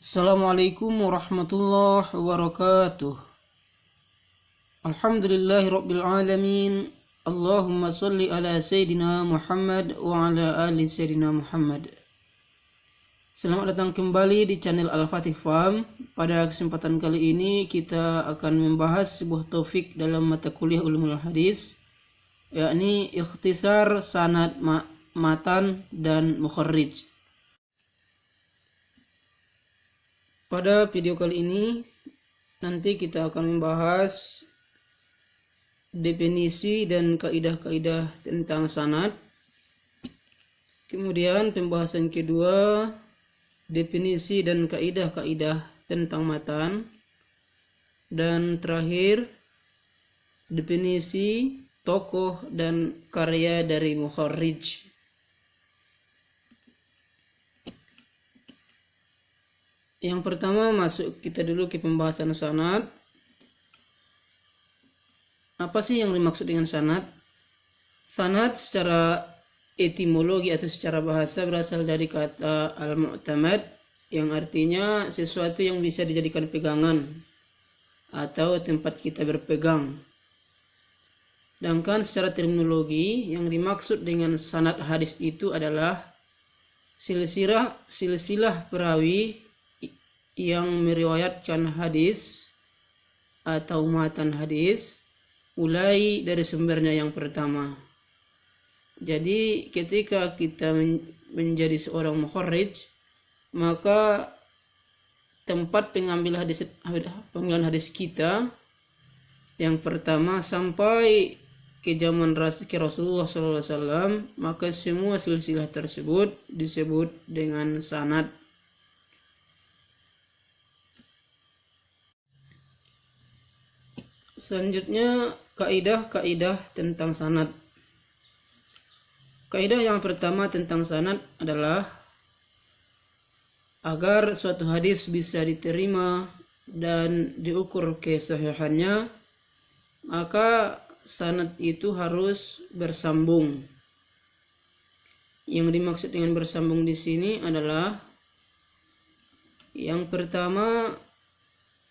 Assalamualaikum warahmatullahi wabarakatuh. Alhamdulillahi rabbil alamin. Allahumma salli ala Sayyidina Muhammad wa ala ali Sayyidina Muhammad. Selamat datang kembali di channel Al-Fatih Faham. Pada kesempatan kali ini kita akan membahas sebuah topik dalam mata kuliah Ulumul Hadis, yakni ikhtisar sanad, matan dan mukharrij. Pada video kali ini nanti kita akan membahas definisi dan kaidah-kaidah tentang sanad. Kemudian pembahasan kedua, definisi dan kaidah-kaidah tentang matan. Dan terakhir, definisi tokoh dan karya dari mukharrij. Yang pertama, masuk kita dulu ke pembahasan sanad. Apa sih yang dimaksud dengan sanad? Sanad secara etimologi atau secara bahasa berasal dari kata al-mu'tamad, yang artinya sesuatu yang bisa dijadikan pegangan atau tempat kita berpegang. Sedangkan secara terminologi, yang dimaksud dengan sanad hadis itu adalah silsilah perawi yang meriwayatkan hadis atau matan hadis mulai dari sumbernya yang pertama. Jadi ketika kita menjadi seorang mukharrij, maka tempat pengambilan hadis kita yang pertama sampai ke zaman Rasulullah SAW, maka semua silsilah tersebut disebut dengan sanad. Selanjutnya, kaidah-kaidah tentang sanad. Kaidah yang pertama tentang sanad adalah agar suatu hadis bisa diterima dan diukur kesahihannya, maka sanad itu harus bersambung. Yang dimaksud dengan bersambung di sini adalah yang pertama,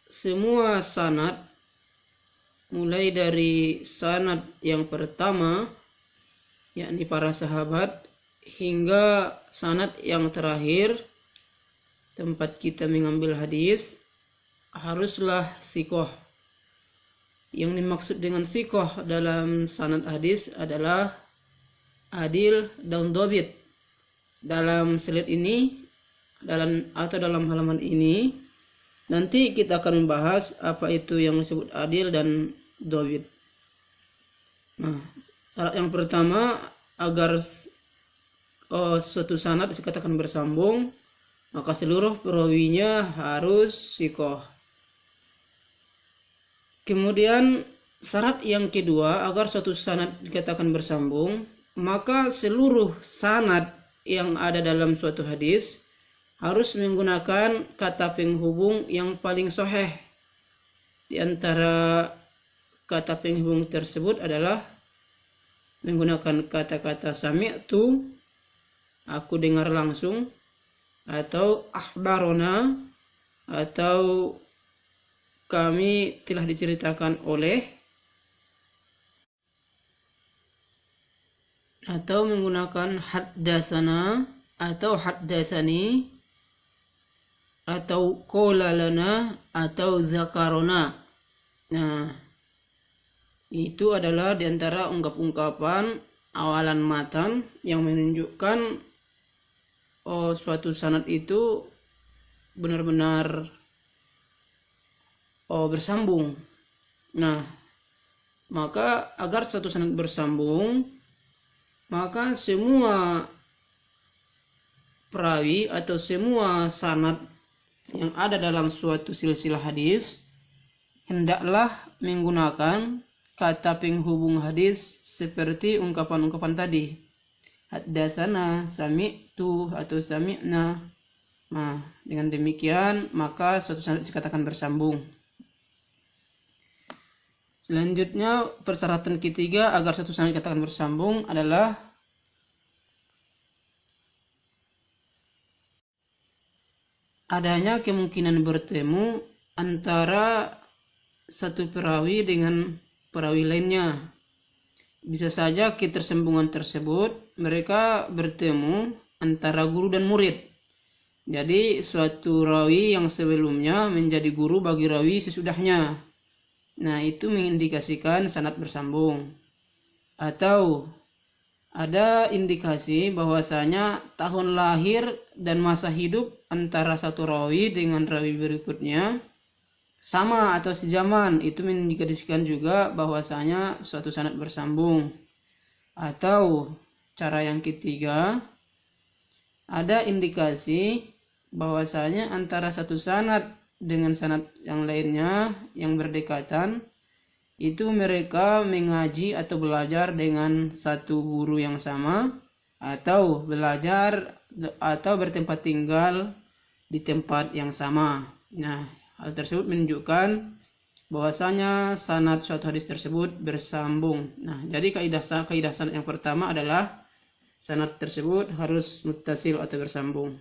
semua sanad mulai dari sanad yang pertama, yakni para sahabat, hingga sanad yang terakhir, tempat kita mengambil hadis, haruslah sikoh. Yang dimaksud dengan sikoh dalam sanad hadis adalah adil dan dobit. Dalam slide ini, dalam halaman ini, nanti kita akan membahas apa itu yang disebut adil dan dobit. Nah, syarat yang pertama agar suatu sanad dikatakan bersambung, maka seluruh perawinya harus sikoh. Kemudian syarat yang kedua, agar suatu sanad dikatakan bersambung, maka seluruh sanad yang ada dalam suatu hadis harus menggunakan kata penghubung yang paling sahih. Di antara kata penghubung tersebut adalah menggunakan kata-kata sami'tu, aku dengar langsung, atau akhbarona, atau kami telah diceritakan oleh, atau menggunakan haddatsana atau haddatsani, atau qala lana atau zakarona. Nah, itu adalah diantara ungkap-ungkapan awalan matan yang menunjukkan suatu sanad itu benar-benar bersambung. Nah, maka agar suatu sanad bersambung, maka semua perawi atau semua sanad yang ada dalam suatu silsilah hadis hendaklah menggunakan kata penghubung hadis seperti ungkapan-ungkapan tadi, haddatsana, sami'tu atau sami'na. Nah, dengan demikian maka suatu sanad dikatakan bersambung. Selanjutnya, persyaratan ketiga agar suatu sanad dikatakan bersambung adalah adanya kemungkinan bertemu antara satu perawi dengan perawi lainnya. Bisa saja ketersambungan tersebut mereka bertemu antara guru dan murid. Jadi suatu rawi yang sebelumnya menjadi guru bagi rawi sesudahnya. Nah, itu mengindikasikan sanad bersambung. Atau ada indikasi bahwasanya tahun lahir dan masa hidup antara satu rawi dengan rawi berikutnya sama atau sejaman, itu mengindikasikan juga bahwasanya suatu sanad bersambung. Atau cara yang ketiga, ada indikasi bahwasanya antara satu sanad dengan sanad yang lainnya yang berdekatan itu mereka mengaji atau belajar dengan satu guru yang sama, atau belajar atau bertempat tinggal di tempat yang sama. Nah, hal tersebut menunjukkan bahwasanya sanad suatu hadis tersebut bersambung. Nah, jadi kaidah sanad yang pertama adalah sanad tersebut harus muttasil atau bersambung.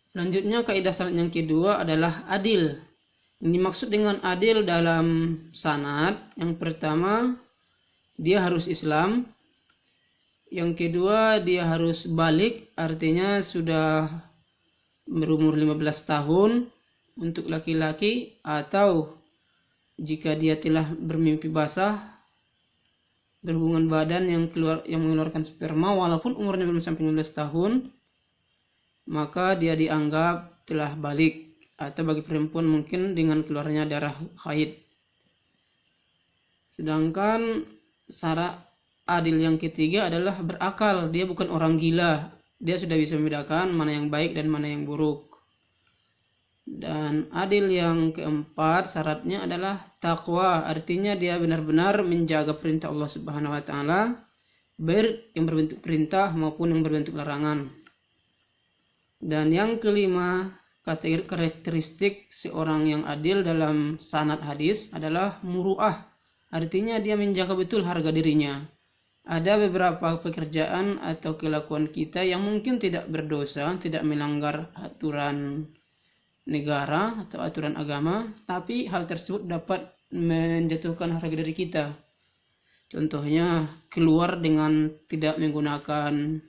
Selanjutnya kaidah sanad yang kedua adalah adil. Yang dimaksud dengan adil dalam sanad, yang pertama dia harus Islam, yang kedua dia harus balik, artinya sudah berumur 15 tahun untuk laki-laki, atau jika dia telah bermimpi basah, berhubungan badan yang mengeluarkan sperma walaupun umurnya belum sampai 15 tahun, maka dia dianggap telah balik. Atau bagi perempuan mungkin dengan keluarnya darah haid. Sedangkan syarat adil yang ketiga adalah berakal. Dia bukan orang gila. Dia sudah bisa membedakan mana yang baik dan mana yang buruk. Dan adil yang keempat syaratnya adalah takwa. Artinya dia benar-benar menjaga perintah Allah Subhanahu wa taala, baik yang berbentuk perintah maupun yang berbentuk larangan. Dan yang kelima, karakteristik seorang yang adil dalam sanad hadis adalah muru'ah. Artinya dia menjaga betul harga dirinya. Ada beberapa pekerjaan atau kelakuan kita yang mungkin tidak berdosa, tidak melanggar aturan negara atau aturan agama, tapi hal tersebut dapat menjatuhkan harga diri kita. Contohnya keluar dengan tidak menggunakan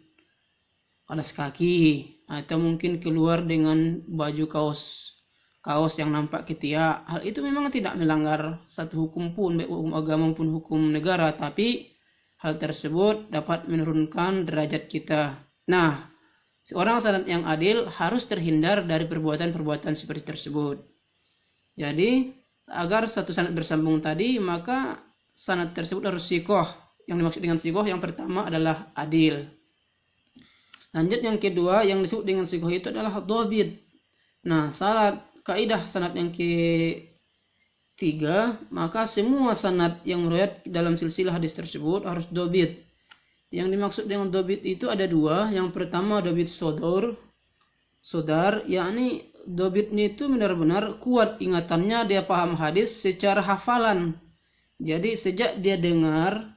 alas kaki, atau mungkin keluar dengan baju kaos yang nampak ketiak. Hal itu memang tidak melanggar satu hukum pun, baik hukum agama maupun hukum negara, tapi hal tersebut dapat menurunkan derajat kita. Nah, seorang sanad yang adil harus terhindar dari perbuatan-perbuatan seperti tersebut. Jadi, agar satu sanad bersambung tadi, maka sanad tersebut harus sikoh. Yang dimaksud dengan sikoh yang pertama adalah adil. Lanjut yang kedua, yang disebut dengan sikoh itu adalah dhabit. Nah, kaidah sanad yang ketiga, maka semua sanad yang meriwayat dalam silsilah hadis tersebut harus dhabit. Yang dimaksud dengan dhabit itu ada dua. Yang pertama dhabit sodar, yakni dhabitnya itu benar-benar kuat ingatannya, dia paham hadis secara hafalan. Jadi sejak dia dengar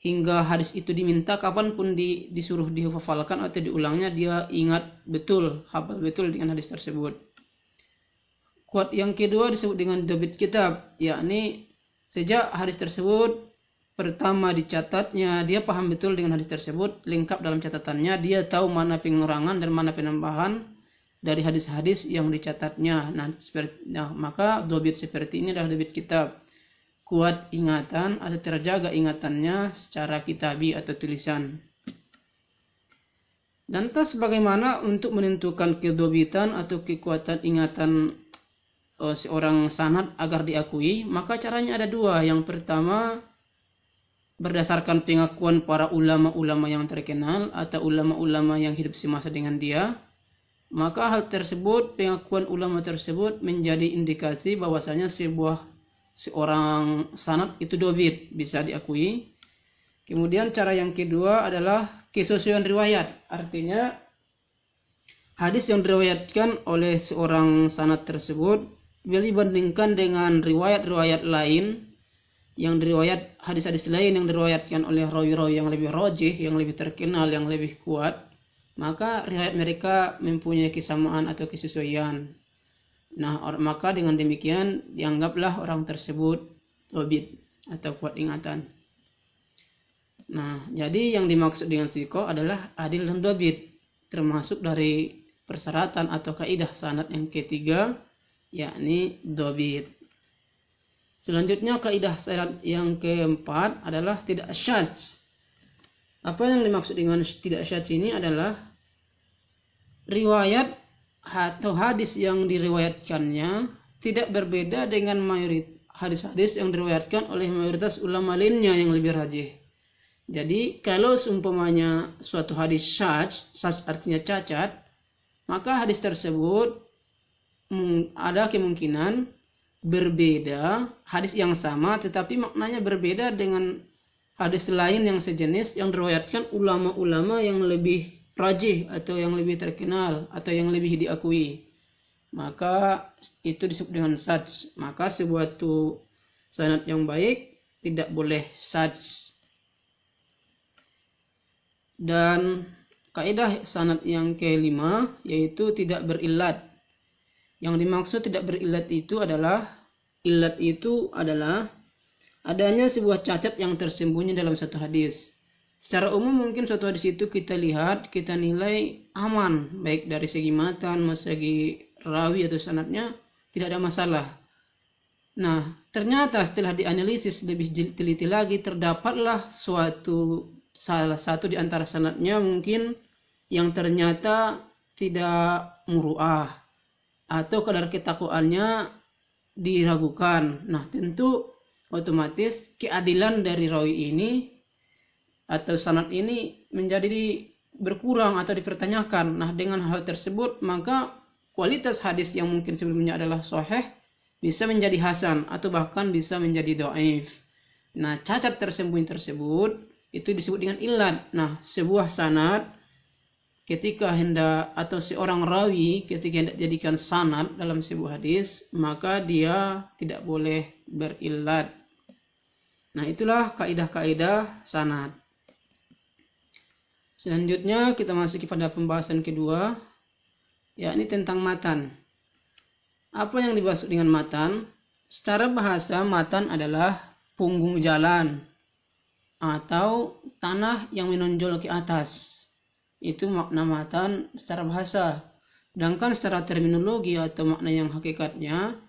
hingga hadis itu diminta, kapanpun disuruh dihafalkan atau diulangnya, dia ingat betul, hafal betul dengan hadis tersebut. Kuat yang kedua disebut dengan dhabit kitab, yakni sejak hadis tersebut pertama dicatatnya, dia paham betul dengan hadis tersebut, lengkap dalam catatannya, dia tahu mana pengurangan dan mana penambahan dari hadis-hadis yang dicatatnya. Nah, maka dhabit seperti ini adalah dhabit kitab. Kuat ingatan atau terjaga ingatannya secara kitabi atau tulisan. Dan tas bagaimana untuk menentukan kedhabitan atau kekuatan ingatan seorang sanad agar diakui? Maka caranya ada dua. Yang pertama, berdasarkan pengakuan para ulama-ulama yang terkenal atau ulama-ulama yang hidup semasa dengan dia. Maka hal tersebut, pengakuan ulama tersebut menjadi indikasi bahwasanya seorang sanad itu dhabit, bisa diakui. Kemudian cara yang kedua adalah kesesuaian riwayat. Artinya hadis yang diriwayatkan oleh seorang sanad tersebut bila dibandingkan dengan riwayat-riwayat lain yang hadis-hadis lain yang diriwayatkan oleh rawi-rawi yang lebih rajih, yang lebih terkenal, yang lebih kuat, maka riwayat mereka mempunyai kesamaan atau kesesuaian. Nah, maka dengan demikian dianggaplah orang tersebut dhabit atau kuat ingatan. Nah, jadi yang dimaksud dengan thiqah adalah adil dan dhabit, termasuk dari persyaratan atau kaidah sanad yang ketiga, yakni dhabit. Selanjutnya kaidah sanad yang keempat adalah tidak syadz. Apa yang dimaksud dengan tidak syadz ini adalah riwayat atau hadis yang diriwayatkannya tidak berbeda dengan mayoritas hadis-hadis yang diriwayatkan oleh mayoritas ulama lainnya yang lebih rajih. Jadi kalau seumpamanya suatu hadis syadz artinya cacat, maka hadis tersebut ada kemungkinan berbeda, hadis yang sama tetapi maknanya berbeda dengan hadis lain yang sejenis yang diriwayatkan ulama-ulama yang lebih rajih atau yang lebih terkenal atau yang lebih diakui. Maka itu disebut dengan syadz. Maka sebuah sanad yang baik tidak boleh syadz. Dan kaidah sanad yang kelima yaitu tidak berillat. Yang dimaksud tidak berillat itu adalah adanya sebuah cacat yang tersembunyi dalam satu hadis. Secara umum mungkin suatu hadis itu kita lihat, kita nilai aman, baik dari segi matan, segi rawi atau sanadnya tidak ada masalah. Nah, ternyata setelah dianalisis lebih teliti lagi, terdapatlah salah satu di antara sanadnya mungkin yang ternyata tidak muru'ah atau kadar ketakwaannya diragukan. Nah, tentu otomatis keadilan dari rawi ini atau sanad ini menjadi berkurang atau dipertanyakan. Nah, dengan hal tersebut maka kualitas hadis yang mungkin sebelumnya adalah sahih bisa menjadi hasan atau bahkan bisa menjadi dhaif. Nah, cacat tersembunyi tersebut itu disebut dengan illat. Nah, sebuah sanad ketika hendak atau seorang rawi ketika hendak jadikan sanad dalam sebuah hadis, maka dia tidak boleh berillat. Nah, itulah kaidah-kaidah sanad. Selanjutnya kita masuk pada pembahasan kedua, yakni tentang matan. Apa yang dimaksud dengan matan? Secara bahasa matan adalah punggung jalan atau tanah yang menonjol ke atas. Itu makna matan secara bahasa. Sedangkan secara terminologi atau makna yang hakikatnya,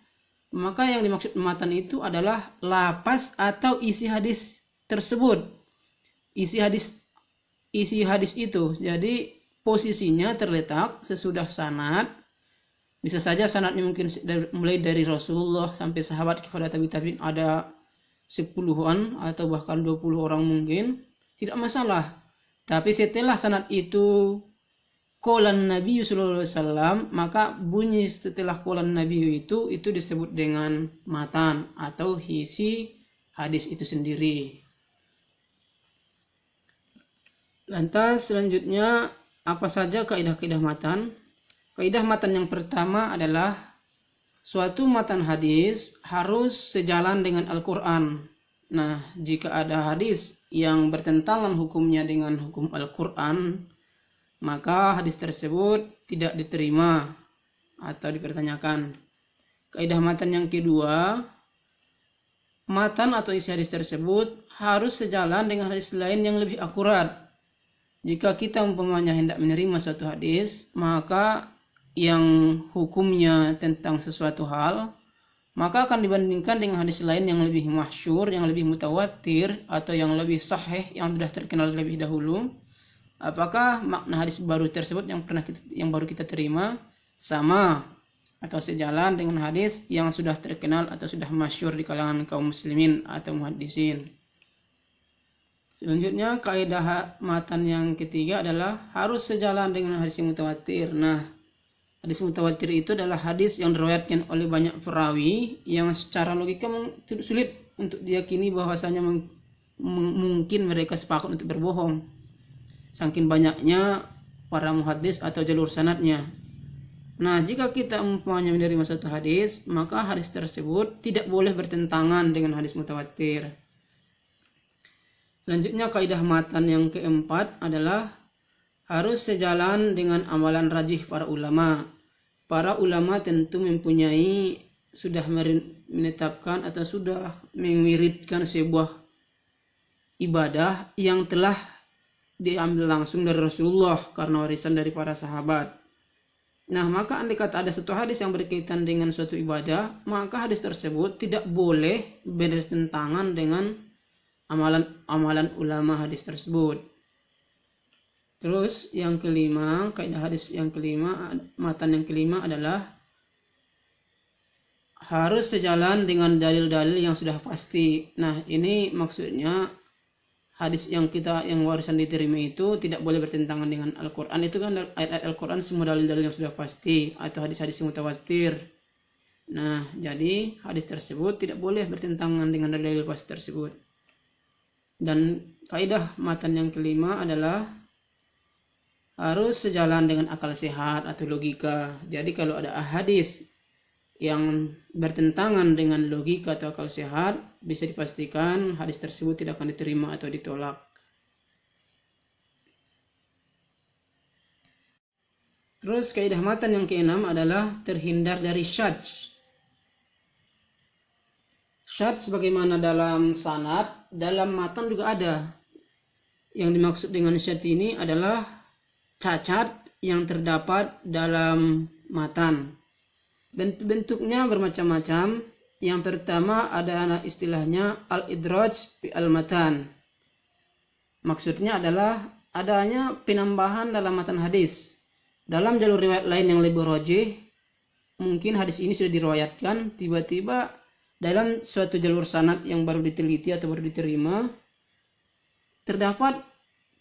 maka yang dimaksud matan itu adalah lapas atau isi hadis tersebut. Isi hadis itu. Jadi posisinya terletak sesudah sanad. Bisa saja sanadnya mungkin mulai dari Rasulullah sampai sahabat kepada tabi'in ada 10-an atau bahkan 20 orang mungkin, tidak masalah. Tapi setelah sanad itu qalan Nabi sallallahu alaihi wasallam, maka bunyi setelah qalan Nabi itu disebut dengan matan atau isi hadis itu sendiri. Lantas selanjutnya apa saja kaidah-kaidah matan? Kaidah matan yang pertama adalah suatu matan hadis harus sejalan dengan Al-Quran. Nah, jika ada hadis yang bertentangan hukumnya dengan hukum Al-Quran, maka hadis tersebut tidak diterima atau dipertanyakan. Kaidah matan yang kedua, matan atau isi hadis tersebut harus sejalan dengan hadis lain yang lebih akurat. Jika kita umpamanya hendak menerima suatu hadis, maka yang hukumnya tentang sesuatu hal, maka akan dibandingkan dengan hadis lain yang lebih masyhur, yang lebih mutawatir, atau yang lebih sahih, yang sudah terkenal lebih dahulu. Apakah makna hadis baru tersebut yang baru kita terima sama atau sejalan dengan hadis yang sudah terkenal atau sudah masyhur di kalangan kaum muslimin atau muhaddisin. Selanjutnya kaidah matan yang ketiga adalah harus sejalan dengan hadis yang mutawatir. Nah, hadis mutawatir itu adalah hadis yang diriwayatkan oleh banyak perawi yang secara logika sulit untuk diyakini bahwasanya mungkin mereka sepakat untuk berbohong. Saking banyaknya para muhaddis atau jalur sanadnya. Nah, jika kita umpamanya menerima satu hadis, maka hadis tersebut tidak boleh bertentangan dengan hadis mutawatir. Selanjutnya kaidah matan yang keempat adalah harus sejalan dengan amalan rajih para ulama. Para ulama tentu sudah menetapkan atau sudah mengiritkan sebuah ibadah yang telah diambil langsung dari Rasulullah karena warisan dari para sahabat. Nah, maka andai kata ada satu hadis yang berkaitan dengan suatu ibadah, maka hadis tersebut tidak boleh bertentangan dengan amalan ulama hadis tersebut. Terus yang kelima, kaidah hadis yang kelima, matan yang kelima adalah harus sejalan dengan dalil-dalil yang sudah pasti. Nah, ini maksudnya hadis yang warisan diterima itu tidak boleh bertentangan dengan Al-Quran. Itu kan ayat Al-Quran semua dalil-dalil yang sudah pasti atau hadis-hadis yang mutawatir. Nah, jadi hadis tersebut tidak boleh bertentangan dengan dalil pasti tersebut. Dan kaidah matan yang kelima adalah harus sejalan dengan akal sehat atau logika. Jadi kalau ada hadis yang bertentangan dengan logika atau akal sehat, bisa dipastikan hadis tersebut tidak akan diterima atau ditolak. Terus kaidah matan yang keenam adalah terhindar dari syadz. Syadz sebagaimana dalam sanad, dalam matan juga ada. Yang dimaksud dengan syadz ini adalah cacat yang terdapat dalam matan. Bentuknya bermacam-macam. Yang pertama ada istilahnya al-idraj fi al-matan. Maksudnya adalah adanya penambahan dalam matan hadis. Dalam jalur riwayat lain yang lebih rajih, mungkin hadis ini sudah diriwayatkan, tiba-tiba dalam suatu jalur sanad yang baru diteliti atau baru diterima, terdapat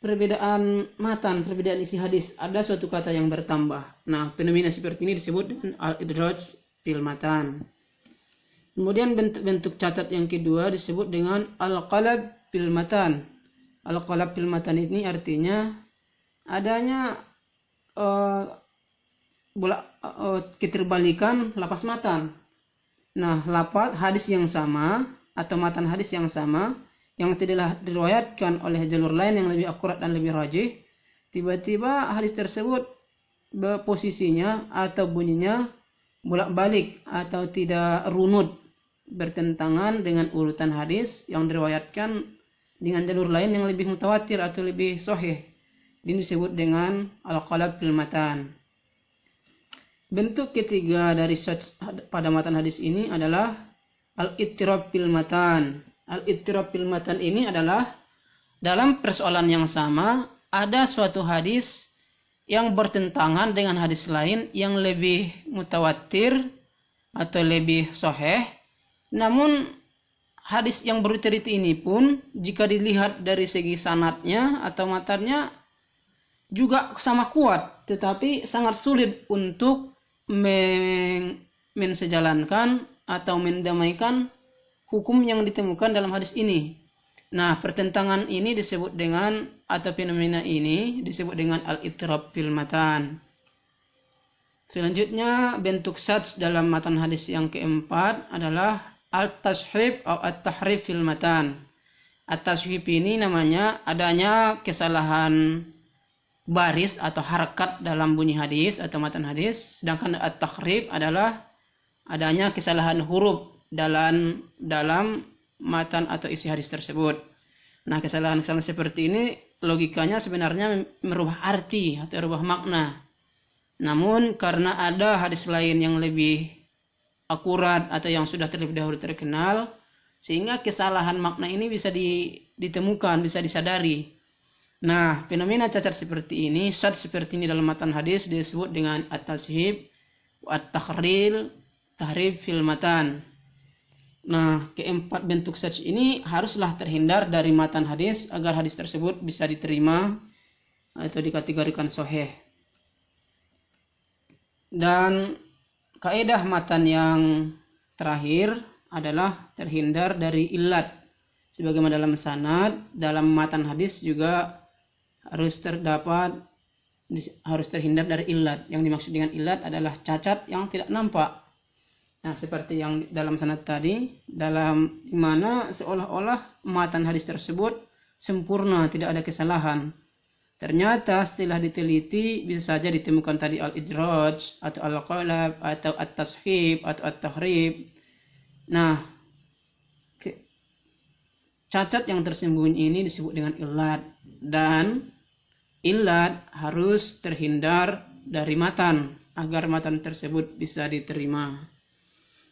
perbedaan matan, perbedaan isi hadis, ada suatu kata yang bertambah. Nah, fenomena seperti ini disebut dengan al-idraj fil matan. Kemudian bentuk catat yang kedua disebut dengan al-qalab fil matan. Al-qalab fil matan ini artinya adanya keterbalikan lafaz matan. Nah, lafaz hadis yang sama atau matan hadis yang sama yang tidak diriwayatkan oleh jalur lain yang lebih akurat dan lebih rajih, tiba-tiba hadis tersebut posisinya atau bunyinya bolak-balik atau tidak runut, bertentangan dengan urutan hadis yang diriwayatkan dengan jalur lain yang lebih mutawatir atau lebih sahih. Ini disebut dengan al-qalab fil matan. Bentuk ketiga dari syadz pada matan hadis ini adalah al-ittirab fil matan. Al-ittirab fil matan ini adalah dalam persoalan yang sama ada suatu hadis yang bertentangan dengan hadis lain yang lebih mutawatir atau lebih sahih. Namun hadis yang beriteliti ini pun jika dilihat dari segi sanadnya atau matannya juga sama kuat, tetapi sangat sulit untuk mensejalankan atau mendamaikan hukum yang ditemukan dalam hadis ini. Nah, pertentangan ini disebut dengan atau fenomena ini disebut dengan al-ittirab fil matan. Selanjutnya bentuk syadz dalam matan hadis yang keempat adalah al-tashhib atau at-tahrif fil matan. At-tashhib ini namanya adanya kesalahan baris atau harakat dalam bunyi hadis atau matan hadis, sedangkan at-tahrif adalah adanya kesalahan huruf dalam matan atau isi hadis tersebut. Nah, kesalahan-kesalahan seperti ini logikanya sebenarnya merubah arti atau merubah makna. Namun karena ada hadis lain yang lebih akurat atau yang sudah terlebih dahulu terkenal, sehingga kesalahan makna ini bisa ditemukan, bisa disadari. Nah, fenomena cacat seperti ini, syadz seperti ini dalam matan hadis disebut dengan at-tashhib, at-takhril, tahrif fil matan. Nah, keempat bentuk syadz ini haruslah terhindar dari matan hadis agar hadis tersebut bisa diterima atau dikategorikan sahih. Dan kaidah matan yang terakhir adalah terhindar dari illat. Sebagaimana dalam sanad, dalam matan hadis juga harus terhindar dari illat. Yang dimaksud dengan illat adalah cacat yang tidak nampak. Nah, seperti yang dalam sanad tadi, dalam mana seolah-olah matan hadis tersebut sempurna, tidak ada kesalahan. Ternyata setelah diteliti bisa saja ditemukan tadi al-idraj atau al-qalab atau at-tashhib atau at-tahrib. Nah, cacat yang tersembunyi ini disebut dengan illat, dan illat harus terhindar dari matan agar matan tersebut bisa diterima.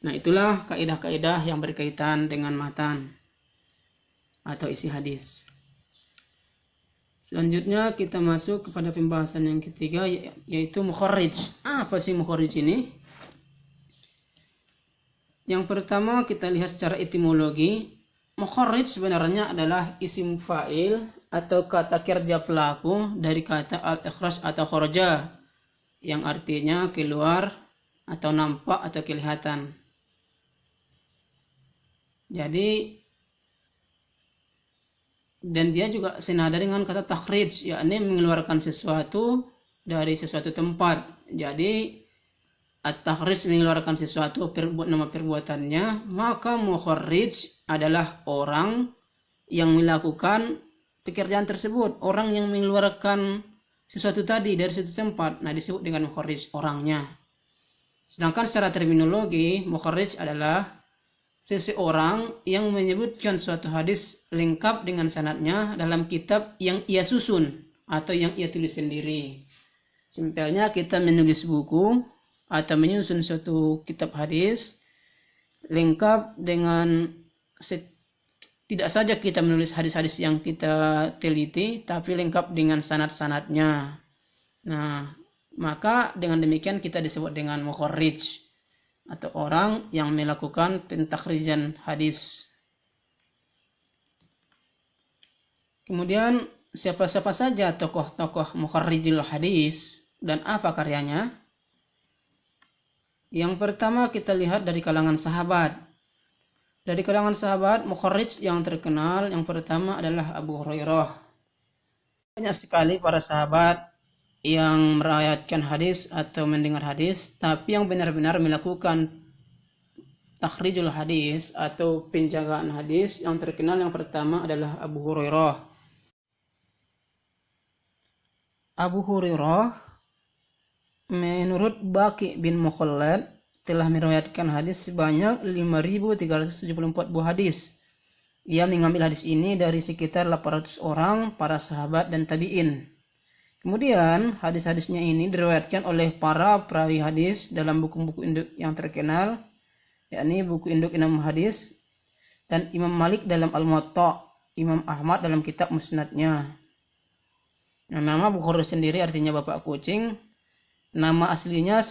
Nah, itulah kaidah-kaidah yang berkaitan dengan matan atau isi hadis. Selanjutnya kita masuk kepada pembahasan yang ketiga, yaitu mukharrij. Apa sih mukharrij ini? Yang pertama kita lihat secara etimologi. Mukharrij sebenarnya adalah isim fa'il atau kata kerja pelaku dari kata al-ikhraj atau kharaja, yang artinya keluar atau nampak atau kelihatan. Jadi, dan dia juga senada dengan kata takhrij, yakni mengeluarkan sesuatu dari sesuatu tempat. Jadi at-takhrij mengeluarkan sesuatu nama perbuatannya, maka mukharrij adalah orang yang melakukan pekerjaan tersebut, orang yang mengeluarkan sesuatu tadi dari suatu tempat. Nah, disebut dengan mukharrij orangnya. Sedangkan secara terminologi, mukharrij adalah seseorang yang menyebutkan suatu hadis lengkap dengan sanadnya dalam kitab yang ia susun atau yang ia tulis sendiri. Simpelnya kita menulis buku atau menyusun suatu kitab hadis lengkap dengan tidak saja kita menulis hadis-hadis yang kita teliti, tapi lengkap dengan sanad-sanadnya. Nah, maka dengan demikian kita disebut dengan mukharrij atau orang yang melakukan pentakhrijan hadis. Kemudian siapa-siapa saja tokoh-tokoh mukharrijil hadis dan apa karyanya? Yang pertama kita lihat dari kalangan sahabat. Dari kalangan sahabat, mukharrij yang terkenal yang pertama adalah Abu Hurairah. Banyak sekali para sahabat yang meriwayatkan hadis atau mendengar hadis, tapi yang benar-benar melakukan takhrijul hadis atau penjagaan hadis yang terkenal yang pertama adalah Abu Hurairah. Abu Hurairah menurut Baqi bin Mukhallad telah meriwayatkan hadis sebanyak 5.374 buah hadis. Ia mengambil hadis ini dari sekitar 800 orang para sahabat dan tabi'in. Kemudian hadis-hadisnya ini diriwayatkan oleh para perawi hadis dalam buku-buku induk yang terkenal, yakni buku induk Imam Hadis dan Imam Malik dalam Al-Muwatta, Imam Ahmad dalam kitab Musnadnya. Nah, nama Bukhari sendiri artinya bapak kucing. Nama aslinya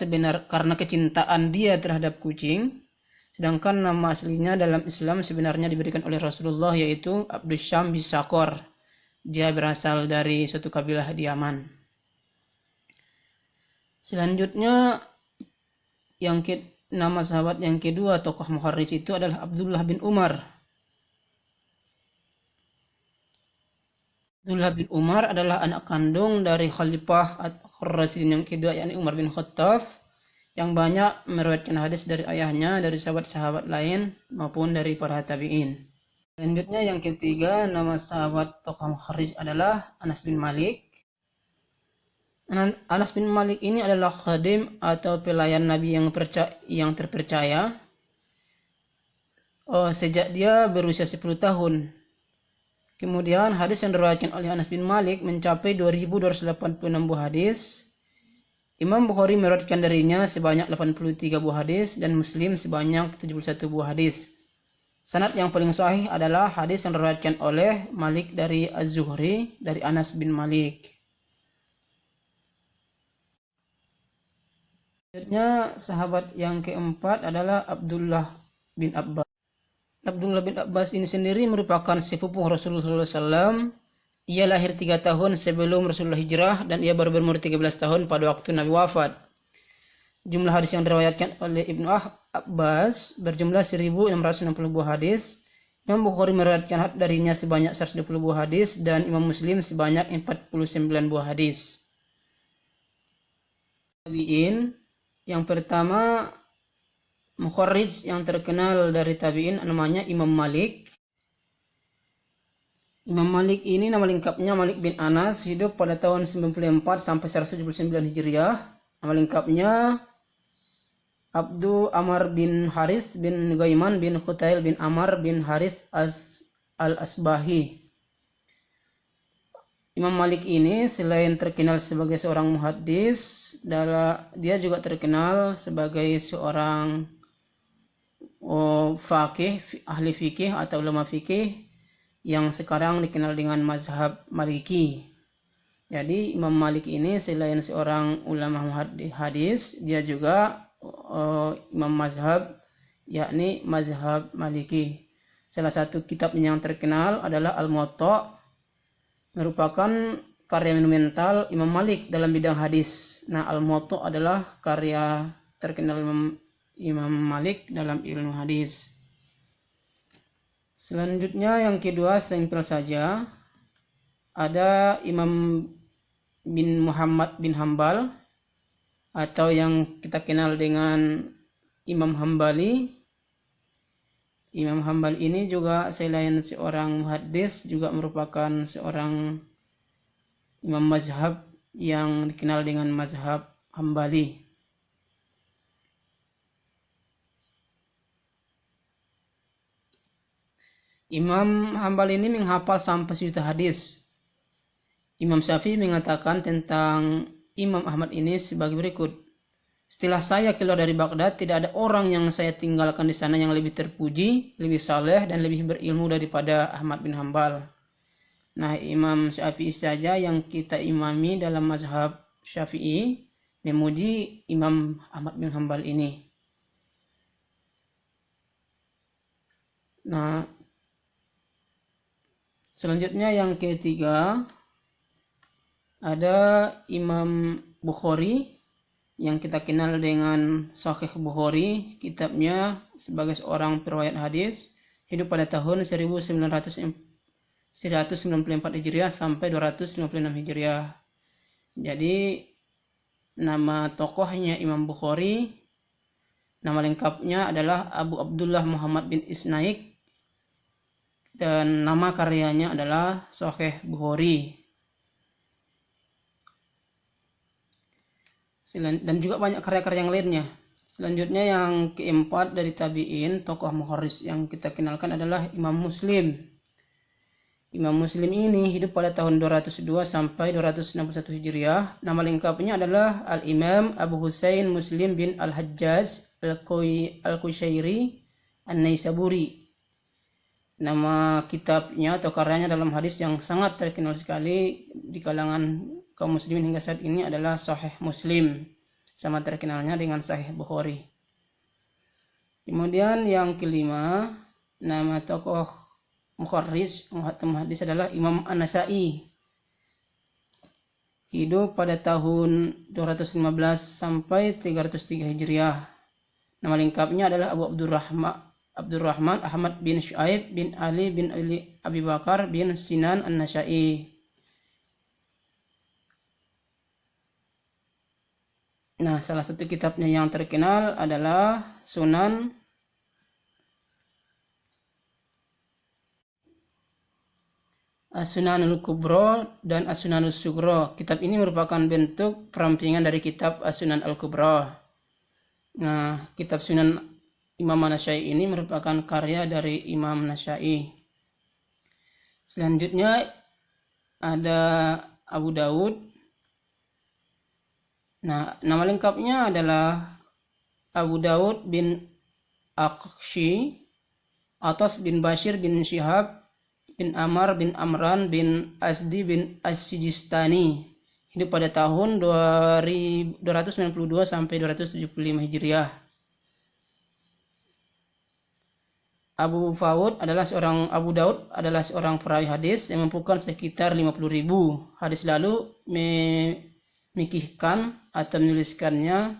karena kecintaan dia terhadap kucing. Sedangkan nama aslinya dalam Islam sebenarnya diberikan oleh Rasulullah, yaitu Abdus Syam bin Sakor. Dia berasal dari suatu kabilah di Yaman. Selanjutnya nama sahabat yang kedua tokoh mukharrij itu adalah Abdullah bin Umar. Abdullah bin Umar adalah anak kandung dari Khalifah Ar-Rasyidin yang kedua, yakni Umar bin Khattab, yang banyak meriwayatkan hadis dari ayahnya, dari sahabat-sahabat lain maupun dari para tabi'in. Selanjutnya yang ketiga, nama sahabat tokoh mukharrij adalah Anas bin Malik. Anas bin Malik ini adalah khadim atau pelayan Nabi yang terpercaya sejak dia berusia 10 tahun. Kemudian hadis yang diriwayatkan oleh Anas bin Malik mencapai 2.286 buah hadis. Imam Bukhari meriwayatkan darinya sebanyak 83 buah hadis dan Muslim sebanyak 71 buah hadis. Sanad yang paling sahih adalah hadis yang diriwayatkan oleh Malik dari Az-Zuhri dari Anas bin Malik. Selanjutnya sahabat yang keempat adalah Abdullah bin Abbas. Abdullah bin Abbas ini sendiri merupakan sepupu Rasulullah SAW. Ia lahir 3 tahun sebelum Rasulullah hijrah dan ia baru berumur 13 tahun pada waktu Nabi wafat. Jumlah hadis yang diriwayatkan oleh Ibnu Abbas berjumlah 1.660 buah hadis. Imam Bukhari meriwayatkan darinya sebanyak 120 buah hadis dan Imam Muslim sebanyak 49 buah hadis. Tabi'in yang pertama mukharrij yang terkenal dari tabi'in namanya Imam Malik. Imam Malik ini nama lengkapnya Malik bin Anas, hidup pada tahun 94 sampai 179 Hijriah. Nama lengkapnya Abdu Amr bin Haris bin Ghaiman bin Khutail bin Amr bin Haris al-Asbahi. Imam Malik ini selain terkenal sebagai seorang muhaddis, dia juga terkenal sebagai seorang faqih, ahli fikih atau ulama fikih yang sekarang dikenal dengan mazhab Maliki. Jadi Imam Malik ini selain seorang ulama hadis, dia juga imam mazhab, yakni mazhab Maliki. Salah satu kitab yang terkenal adalah Al-Muwatta, merupakan karya monumental Imam Malik dalam bidang hadis. Nah, Al-Muwatta adalah karya terkenal Imam Malik dalam ilmu hadis. Selanjutnya yang kedua, simpel saja, ada Imam bin Muhammad bin Hambal atau yang kita kenal dengan Imam Hambali. Imam Hambal ini juga selain seorang muhaddis juga merupakan seorang imam mazhab yang dikenal dengan mazhab Hambali. Imam Hambal ini menghafal sampai 1 juta hadis. Imam Syafi'i mengatakan tentang Imam Ahmad ini sebagai berikut. Setelah saya keluar dari Baghdad, tidak ada orang yang saya tinggalkan di sana yang lebih terpuji, lebih saleh, dan lebih berilmu daripada Ahmad bin Hambal. Nah, Imam Syafi'i saja yang kita imami dalam mazhab Syafi'i memuji Imam Ahmad bin Hambal ini. Nah, selanjutnya yang ketiga, ada Imam Bukhari yang kita kenal dengan Sahih Bukhari, kitabnya sebagai seorang periwayat hadis, hidup pada tahun 1994 Hijriah sampai 256 Hijriah. Jadi nama tokohnya Imam Bukhari, nama lengkapnya adalah Abu Abdullah Muhammad bin Isnaik, dan nama karyanya adalah Sahih Bukhari. Dan juga banyak karya-karya yang lainnya. Selanjutnya yang keempat dari tabi'in, tokoh muharris yang kita kenalkan adalah Imam Muslim. Imam Muslim ini hidup pada tahun 202 sampai 261 Hijriah. Nama lengkapnya adalah Al-Imam Abu Husain Muslim bin Al-Hajjaj Al-Qushairi An-Naisaburi. Nama kitabnya atau karyanya dalam hadis yang sangat terkenal sekali di kalangan kaum muslimin hingga saat ini adalah Sahih Muslim, sama terkenalnya dengan Sahih Bukhari. Kemudian yang kelima, nama tokoh muharris hadis adalah Imam An-Nasa'i, hidup pada tahun 215 sampai 303 Hijriah. Nama lengkapnya adalah Abu Abdurrahman Ahmad bin Shu'aib bin Ali bin Abi Bakar bin Sinan An-Nasa'i. Nah, salah satu kitabnya yang terkenal adalah Sunan As-Sunanul Kubra dan As-Sunanul Sughra. Kitab ini merupakan bentuk perampingan dari kitab As-Sunan Al-Kubra. Nah, kitab Sunan Imam An-Nasa'i ini merupakan karya dari Imam Nasa'i. Selanjutnya ada Abu Dawud. Nah, nama lengkapnya adalah Abu Dawud bin Aqshi, Atas bin Bashir bin Syihab bin Amr bin Amran bin Asdi bin As-Sijistani, hidup pada tahun 292 sampai 275 Hijriah. Abu Daud adalah seorang perawi hadis yang mengumpulkan sekitar 50.000 hadis, lalu memikihkan atau menuliskannya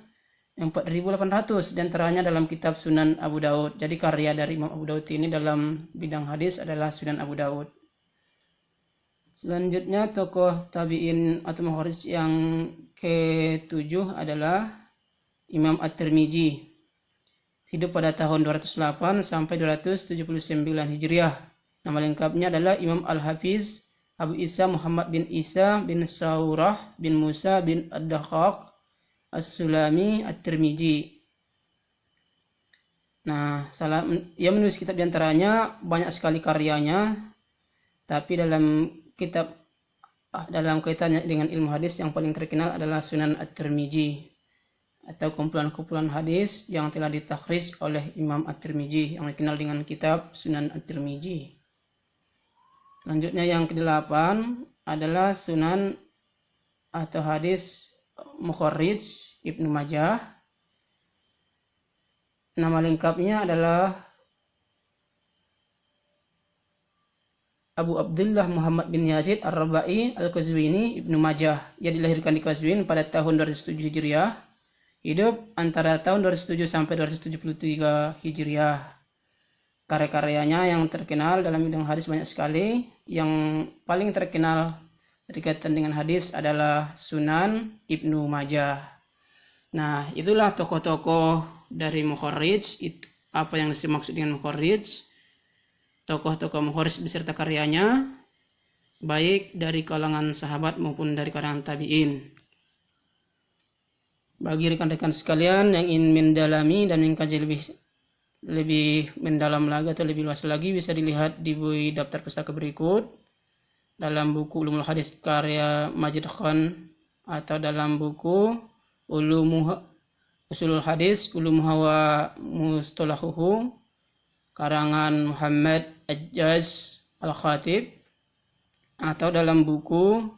4.800 diantaranya dalam kitab Sunan Abu Daud. Jadi karya dari Imam Abu Daud ini dalam bidang hadis adalah Sunan Abu Daud. Selanjutnya tokoh tabi'in atau muharris yang ke-7 adalah Imam At-Tirmizi, hidup pada tahun 208 sampai 279 Hijriah. Nama lengkapnya adalah Imam Al-Hafiz Abu Isa Muhammad bin Isa bin Saurah bin Musa bin Ad-Dakhaq As-Sulami At-Tirmizi. Nah, ia menulis kitab diantaranya banyak sekali karyanya, tapi dalam kaitannya dengan ilmu hadis yang paling terkenal adalah Sunan At-Tirmizi atau kumpulan-kumpulan hadis yang telah ditakhrij oleh Imam At-Tirmizi yang dikenal dengan kitab Sunan At-Tirmizi. Selanjutnya yang ke-8 adalah Sunan atau hadis Mukharrij Ibnu Majah. Nama lengkapnya adalah Abu Abdullah Muhammad bin Yazid Ar-Rabai Al-Qazwini Ibnu Majah. Ia dilahirkan di Qazwin pada tahun 207 Hijriah. Hidup antara tahun 207 sampai 273 Hijriah. Karya-karyanya yang terkenal dalam bidang hadis banyak sekali. Yang paling terkenal berkaitan dengan hadis adalah Sunan Ibnu Majah. Nah, itulah tokoh-tokoh dari Mukharrij. Apa yang dimaksud dengan Mukharrij? Tokoh-tokoh Mukharrij beserta karyanya, baik dari kalangan sahabat maupun dari kalangan tabi'in. Bagi rekan-rekan sekalian yang ingin mendalami dan mengkaji lebih mendalam lagi atau lebih luas lagi, bisa dilihat di buku daftar pustaka berikut dalam buku Ulumul Hadis karya Majid Khan atau dalam buku Usulul Hadis Ulumuha wa Mustalahuhu karangan Muhammad Ajjaz Al-Khatib, atau dalam buku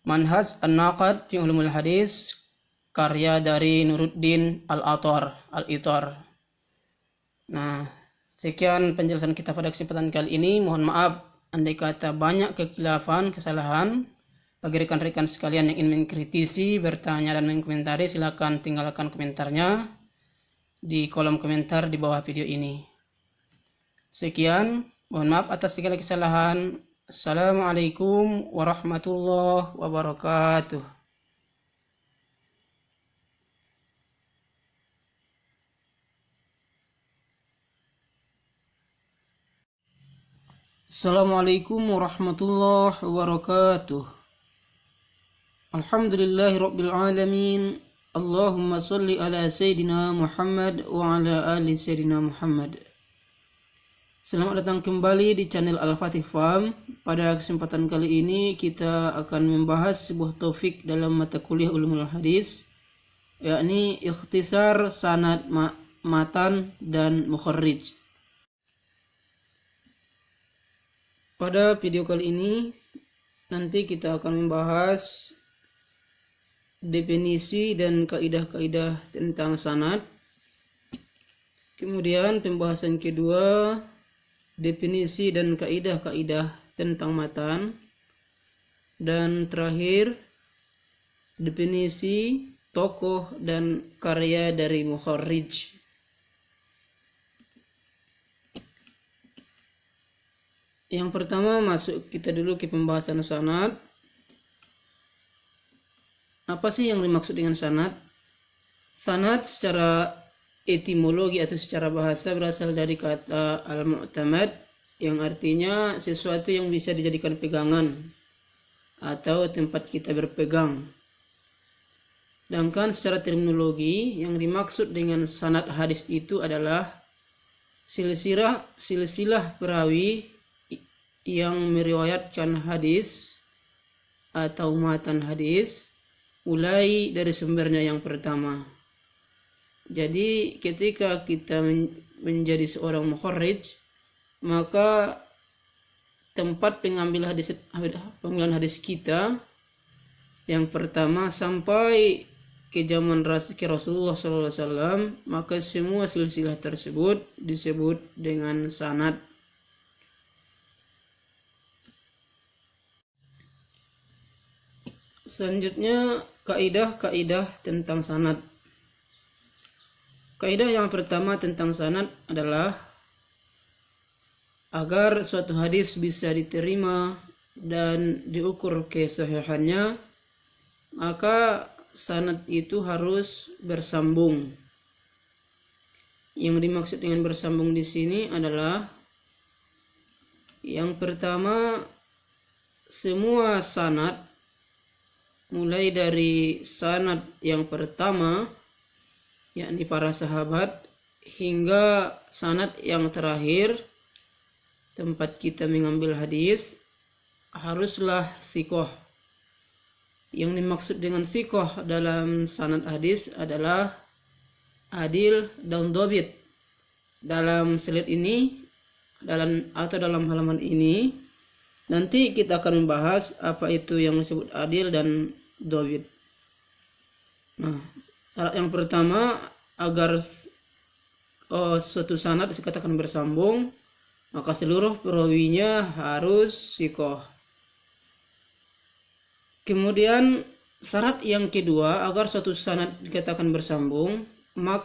Manhaj An-Naqad fi Ulumul Hadis karya dari Nuruddin Al-Itar. Nah, sekian penjelasan kita pada kesempatan kali ini. Mohon maaf andai kata banyak kekhilafan, kesalahan. Bagi rekan-rekan sekalian yang ingin mengkritisi, bertanya dan mengkomentari, silakan tinggalkan komentarnya di kolom komentar di bawah video ini. Sekian, mohon maaf atas segala kesalahan. Assalamualaikum warahmatullahi wabarakatuh. Assalamualaikum warahmatullahi wabarakatuh. Alhamdulillahi rabbil alamin. Allahumma salli ala Sayyidina Muhammad wa ala ali Sayyidina Muhammad. Selamat datang kembali di channel Al-Fatih Farm. Pada kesempatan kali ini kita akan membahas sebuah topik dalam mata kuliah Ulumul Hadis, yakni ikhtisar sanad, matan dan mukharrij. Pada video kali ini nanti kita akan membahas definisi dan kaidah-kaidah tentang sanad. Kemudian pembahasan kedua, definisi dan kaidah-kaidah tentang matan. Dan terakhir, definisi tokoh dan karya dari mukharrij. Yang pertama, masuk kita dulu ke pembahasan sanad. Apa sih yang dimaksud dengan sanad? Sanad secara etimologi atau secara bahasa berasal dari kata al-mu'tamad, yang artinya sesuatu yang bisa dijadikan pegangan atau tempat kita berpegang. Sedangkan secara terminologi, yang dimaksud dengan sanad hadis itu adalah silsilah perawi yang meriwayatkan hadis atau matan hadis mulai dari sumbernya yang pertama. Jadi ketika kita menjadi seorang mukharrij, maka tempat pengambilan hadis kita yang pertama sampai ke zaman Rasulullah SAW, maka semua silsilah tersebut disebut dengan sanad. Selanjutnya, kaidah-kaidah tentang sanad. Kaidah yang pertama tentang sanad adalah agar suatu hadis bisa diterima dan diukur kesahihannya, maka sanad itu harus bersambung. Yang dimaksud dengan bersambung di sini adalah Yang pertama, semua sanad mulai dari sanad yang pertama yakni para sahabat hingga sanad yang terakhir tempat kita mengambil hadis haruslah sikoh. Yang dimaksud dengan sikoh dalam sanad hadis adalah adil dan dobit. Dalam slide ini dalam halaman ini nanti kita akan membahas apa itu yang disebut adil dan dobit. Nah, syarat yang pertama agar suatu sanad dikatakan bersambung, maka seluruh perawinya harus sikoh. Kemudian syarat yang kedua agar suatu sanad dikatakan bersambung, maka